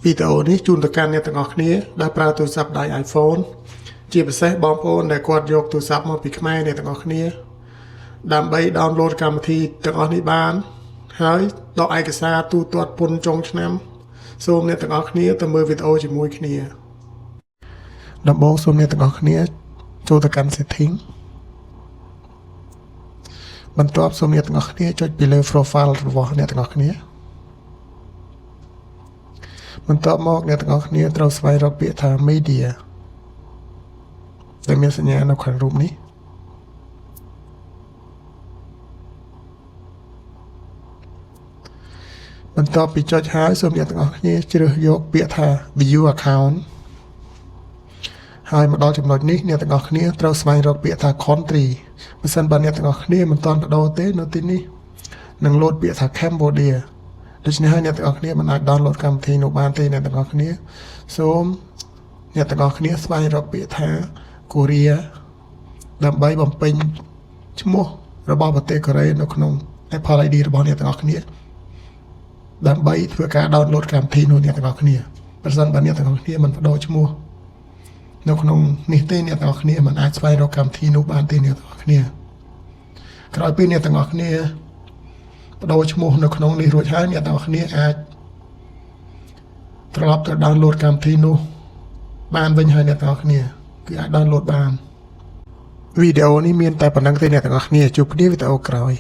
វីដេអូនេះជូនទៅកាន់អ្នកទាំងអស់គ្នាដែលប្រើទូរស័ព្ទដៃ iPhone ជាពិសេសបងប្អូនដែលគាត់យកទូរស័ព្ទមកពីខ្មែរអ្នកទាំងអស់គ្នាដើម្បី download កម្មវិធីទាំងអស់នេះបានហើយដកឯកសារទូទាត់ពន្ធចុងឆ្នាំសូមអ្នកទាំងអស់គ្នាទៅមើលវីដេអូជាមួយគ្នាដំបូងសូមអ្នកទាំងអស់គ្នាចូលទៅកាន់ setting បន្ទាប់សូមអ្នកទាំងអស់គ្នាចុចពីលើ profile របស់អ្នកទាំងអស់គ្នាបន្ទាប់មកអ្នកទាំងអស់គ្នាត្រូវស្វែងរកពាក្យថា media ដែលមានសញ្ញានៅខាងរូបនេះបន្ទាប់ពីចុចហើយសូមអ្នកទាំងអស់គ្នាជ្រើសយកពាក្យថា view account ហើយមកដល់ចំណុចនេះអ្នកទាំងអស់គ្នាត្រូវស្វែងរកពាក្យថា country បើសិនបើអ្នកទាំងអស់គ្នាមិនទាន់បដូរទេនៅទីនេះនឹងលោតពាក្យថា Cambodia ដូច្នេះហើយអ្នកទាំងអស់គ្នាមិនអាច download កម្មវិធីនោះបានទេអ្នកទាំងអស់គ្នាសូមអ្នកទាំងអស់គ្នាស្វែងរកពាក្យថា Korea ដើម្បីបំពេញឈ្មោះរបស់ប្រទេសកូរ៉េនៅក្នុង Apple ID របស់អ្នកទាំងអស់គ្នាដើម្បីធ្វើការ download កម្មវិធីនោះអ្នកទាំងអស់គ្នាប្រសិនបើអ្នកទាំងអស់គ្នាមិនបដូរឈ្មោះនៅក្នុងនេះទេអ្នកទាំងអស់គ្នាមិនអាចស្វែងរកកម្មវិធីនោះបានទេអ្នកទាំងអស់គ្នាក្រោយពីអ្នកទាំងអស់គ្នាបដូរឈ្មោះនៅក្នុងនេះរួចហើយអ្នកទាំងអស់គ្នាអាចត្រឡប់ទៅ download កម្មវិធីនោះបានវិញហើយអ្នកទាំងអស់គ្នាគឺអាច download បានវីដេអូនេះមានតែប៉ុណ្្នឹងទេអ្នកទាំងអស់គ្នាជួបគ្នាវីដេអូក្រោយ